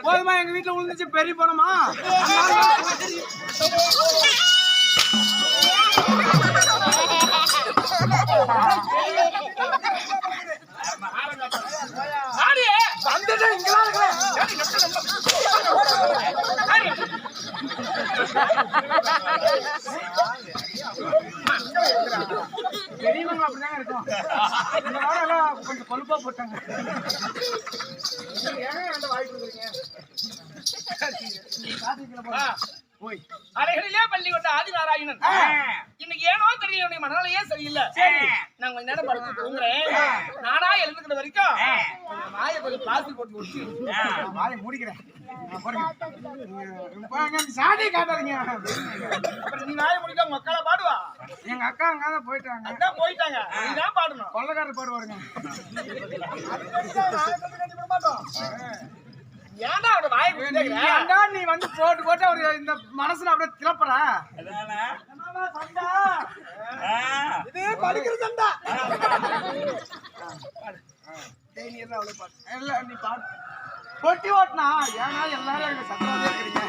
போதுமா எங்க வீட்டுல விழுந்துச்சு பெரிய பணமா பெரியவங்க அப்படிதாங்க இருக்கும். இந்த வாரம் எல்லாம் கொஞ்சம் கொழுப்பா போட்டாங்க. வாய்ப்பு இருக்கிறீங்க அலைகளிலே பள்ளி கொண்ட ஆதிநாராயணன் இன்னைக்கு ஏனோ தெரியல மனநிலையே சரியில்லை. நான் கொஞ்ச நேரம் படுத்து தூங்குறேன். நானா எழுந்துக்கிற வரைக்கும் மாய கொஞ்சம் பிளாஸ்டிக் போட்டு வச்சு மாய முடிக்கிறேன். சாடி காட்டாதீங்க. அப்புறம் நீ நாய முடிக்க உங்க அக்கால பாடுவா. எங்க அக்கா அங்க போயிட்டாங்க. அதான் போயிட்டாங்க. நீதான் பாடணும். கொள்ளக்காரர் பாடுவாருங்க. ஏன்டா அவட வாயை குடிக்கிறீங்க? ஏன்டா நீ வந்து போட்டு போட்டு அவர் இந்த மனசுல அப்படியே திலப்பறா? சண்டா. இது படிக்கிற சண்டா. தேனியெல்லாம் அவ்வளவு பாட்டு. இல்ல நீ பாட்டு. பொட்டி ஓட்டுனா ஏன்னா எல்லாரும் எங்க சத்தமாவே இருக்கிறீங்க.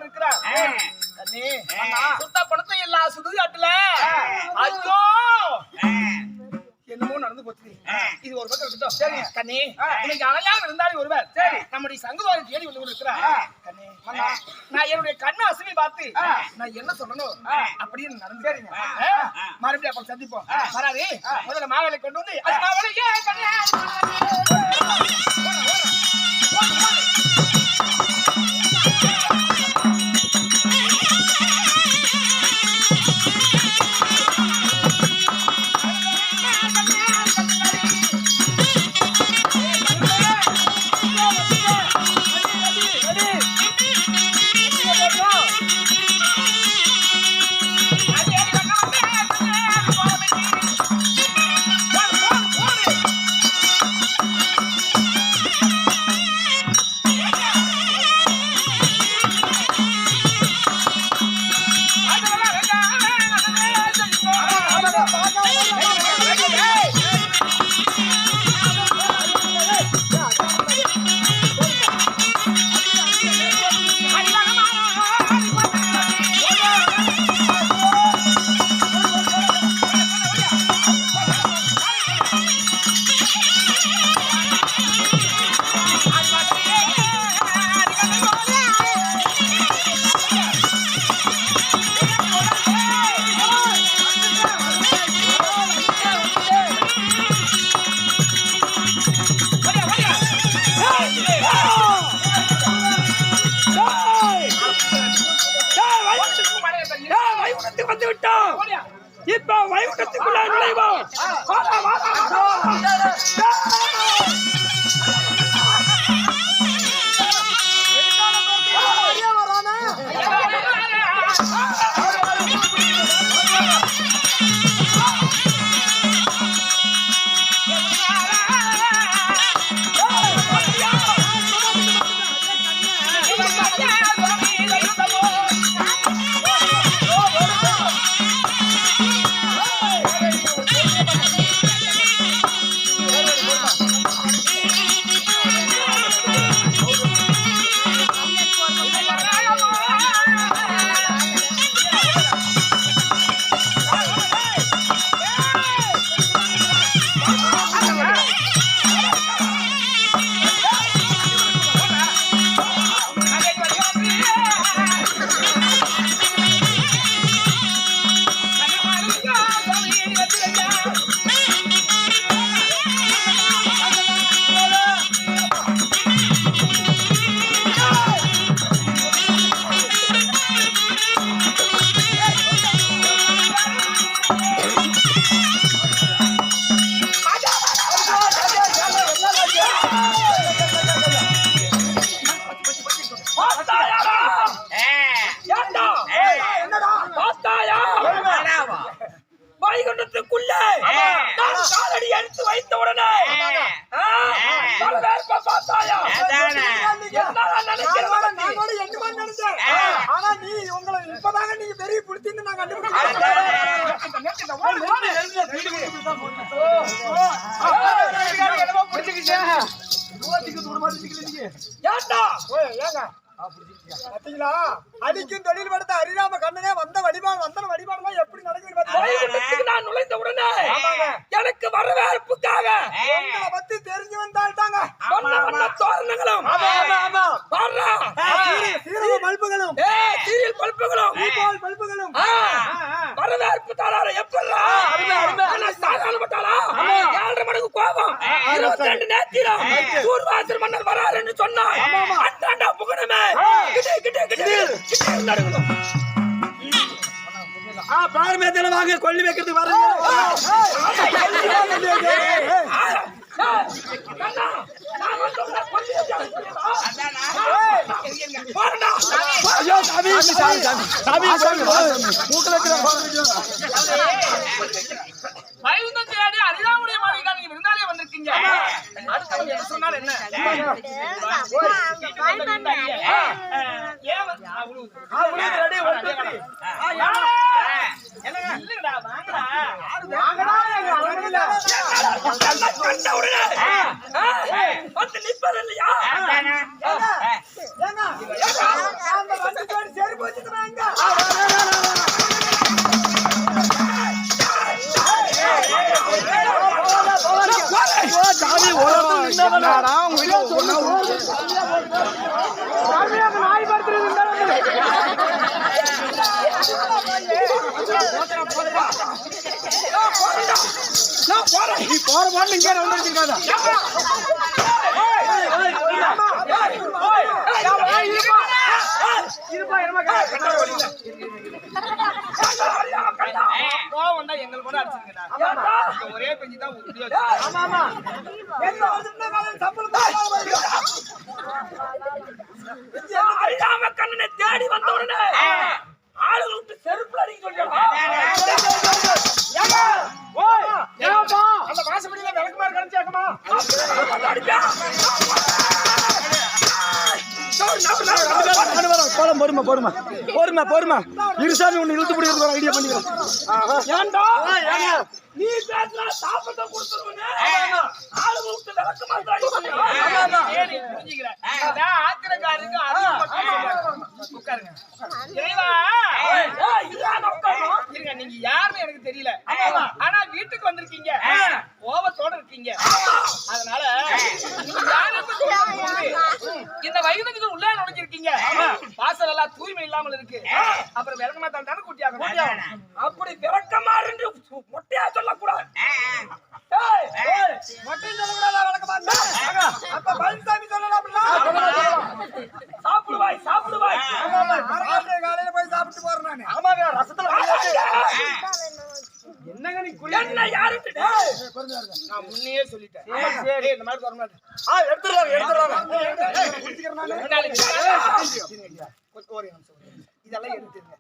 இருக்கிறார் கண்ணே சுத்த பணத்தை எல்லா சுடுகாட்டுல ஐயோ என்னமோ நடந்து போச்சு இது ஒரு பக்கம் இருக்கட்டும் சரி கண்ணே இன்னைக்கு அலையாக இருந்தாலும் ஒருவர் சரி நம்முடைய சங்குவாரி தேடி வந்து இருக்கிறார் கண்ணே நான் என்னுடைய கண்ணை அசைவை பார்த்து நான் என்ன சொல்லணும் அப்படின்னு நடந்து சரிங்க மறுபடியும் அப்ப சந்திப்போம் வராது முதல்ல மாவளை கொண்டு வந்து அது மாவளை ஏன் கண்ணே இப்ப வைகுண்டத்துக்குள்ள நுழைவோம். வைகுண்டத்துக்குள்ள காலடி எடுத்து வைத்த உடனே பார்த்தாயா? ஆனா நீ உங்களை இப்பதாங்க நீங்க பெரிய பிடிச்சிருந்து நான் கண்டுபிடிச்சேன். பாத்தீங்களா அடிக்கும் தொழில் படுத்த அரிராம கண்ணனே வந்த வழிபாடு வந்தன வழிபாடுலாம் எப்படி நடக்குது? நான் நுழைந்த உடனே எனக்கு வரவேற்புக்காக உங்களை பத்தி தெரிஞ்சு வந்தால் தாங்க தோரணங்களும் பல்புகளும் சீரியல் பல்புகளும் பல்புகளும் வரவேற்பு தாராள எப்படா சாதாரணப்பட்டாளா 7:30 மணிக்கு கோபம் 22 நேத்திரம் சூர்வாசர் மன்னர் வராருன்னு சொன்னா அந்தாண்டா புகணுமே பாருமே தெளிவாக கொள்ளி வைக்கிறதுக்கு வர வைகுண்டத்திலே அரிராமுடைய மாளிகை நீங்க விருந்தாளியா வந்திருக்கீங்க. அடுத்தவங்க என்ன சொன்னாலும் என்ன? இல்லடா வாங்கடா. நிற்பது இல்லையா? நீ போற பாட்டு இங்கே வந்துருக்காதா எங்களுக்கு கூட அடிச்சிருக்கா ஒரே பெஞ்சு தான் கண்ணனை தேடி வந்த உடனே ஆளுகளுக்கு செருப்புல அடிக்க அந்த வாசப்படியில விளக்குமாறு கிடைச்சாக்குமா பொறுமை பொறுமை பொறுமை பொறுமை இருசாமி ஒண்ணு இழுத்து பிடிக்கிற ஐடியா பண்ணிக்கிறேன் ஏன்டா நீ பேசலாம் சாப்பிட்ட கொடுத்துருவனே ஆளுங்க விட்டு விளக்கு மாத்திரம் ஆத்திரக்காரருக்கு உட்காருங்க இருங்க நீங்க யாருன்னு எனக்கு தெரியல ஆனா வீட்டுக்கு வந்திருக்கீங்க கோபத்தோட இருக்கீங்க அதனால இந்த வயதுக்கு உள்ள நுழைஞ்சிருக்கீங்க வாசல் எல்லாம் தூய்மை இல்லாமல் இருக்கு அப்புறம் விளக்கமா தான் தானே கூட்டியாங்க அப்படி விளக்கமா இருந்து மொட்டையா சொல்லக்கூடாது அப்ப பழனிசாமி சொல்லலாம் சாப்பிடுவாய் சாப்பிடுவாய் காலையில போய் சாப்பிட்டு போறேன் நானு ஆமாங்க ரசத்துல என்னங்க நீ என்ன யாரு நான் முன்னே சொல்லிட்டேன் சரி இந்த மாதிரி வர மாட்டேன் இதெல்லாம் எடுத்துருங்க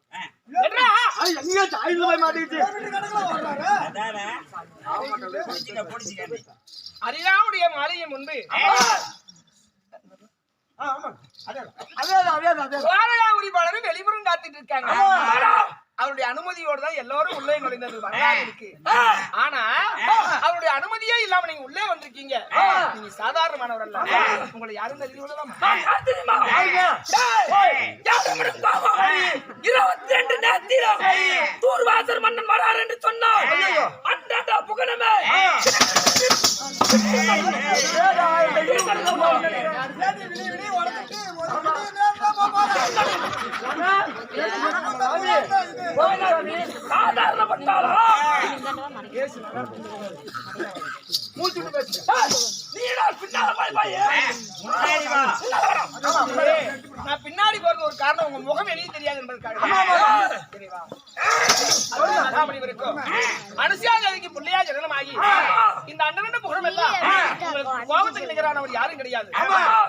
அரியாவுடைய மாலையை முன்பு உரிமையாளரும் வெளிப்புறம் காத்துட்டு இருக்காங்க அவருடைய அனுமதியோடு தான் எல்லாரும் உள்ளே நுழைந்தது வரலாறு இருக்கு ஆனா அவருடைய அனுமதியே இல்லாம நீங்க உள்ளே வந்திருக்கீங்க நீங்க சாதாரணமானவர் அல்ல உங்களை யாரும் தெரிஞ்சு கொள்ளலாமா 22 நேரத்திலும் தூர்வாசர் மன்னன் வரார் என்று சொன்னார் அண்டா புகழமே நான் பின்னாடி போறது ஒரு காரணம் உங்க முகம் வெளியே தெரியாது என்பதற்காக அனுசியாதேவிக்கு பிள்ளையா ஜனனமாகி இந்த அண்ணன் புகழம் எல்லாம் கோபத்துக்கு நிகரானவர் யாரும் கிடையாது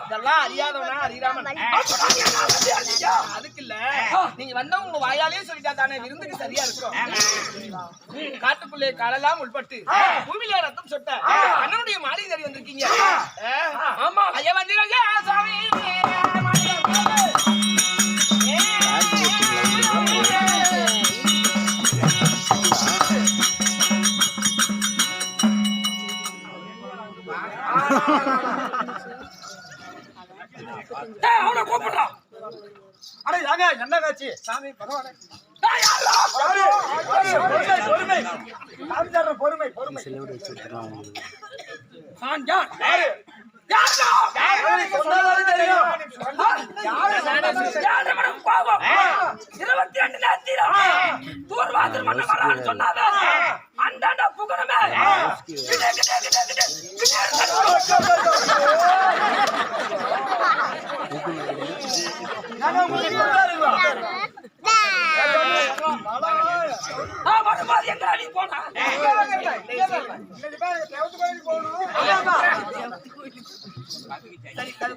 இதெல்லாம் அறியாதவனா அறியாமல் அதுக்கு இல்ல நீங்க வந்தவங்க உங்க வாயாலே சொல்லிட்டா தானே விருந்துக்கு சரியா இருக்கும் காட்டுக்குள்ளே காலெல்லாம் உள்பட்டு பூமியில ரத்தம் சொட்ட அண்ணனுடைய மாளிகை தேடி வந்திருக்கீங்க ஆமா ஐயா வந்தீங்க சாமி அவனை கூப்பிடுறான் அட யாங்க என்ன காட்சி சாமி பகவானே பொறுமை பொறுமை சொன்னாங்க அண்டாண்டா புகழமே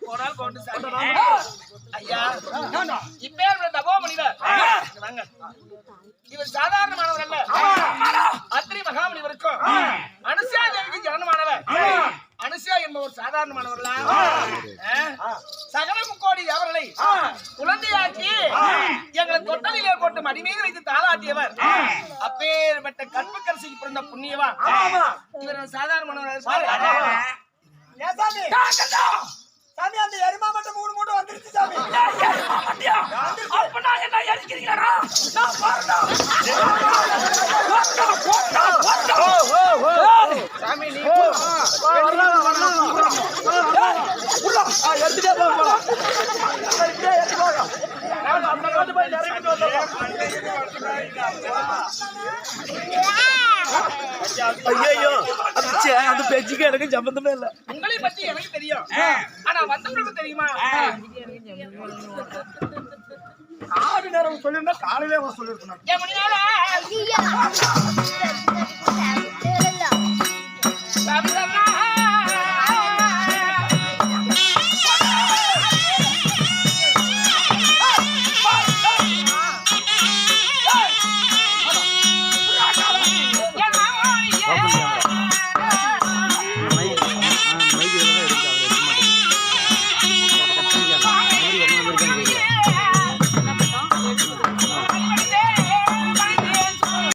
போனால் கொண்டு ஐயா இப்ப தபோ மனிதர் இவர் சாதாரணமானவர் அல்ல அத்திரி மகாமுனிவருக்கும் அனுசியா தேவிக்கு ஜனனமானவர் அனுசியா என்பவர் சாதாரணமானவர்களா சகல முக்கோடி அவர்களை குழந்தையாக்கி எங்களை தொட்டலிலே போட்டு மடிமீது வைத்து தாளாட்டியவர் அப்பேற்பட்ட கற்புக்கரசிக்கு பிறந்த புண்ணியவா இவர் சாதாரணமானவர் சாமி அந்த எருமா மட்டும் 3 மூட்டை வந்துருச்சு சாமி அப்ப நான் என்ன நினைக்கிறீங்களா நான் வரணும் சாமி நீ எடுத்துட்டே போகலாம் ஐயோ அந்த பேச்சுக்கு எனக்கு சம்பந்தமே இல்ல. உங்களை பத்தி எனக்கு தெரியும் ஆனா வந்தவங்களுக்கு தெரியுமா 6 நேரம் சொல்லியிருந்தா காலையிலே சொல்லிருக்கணும். என் முன்னால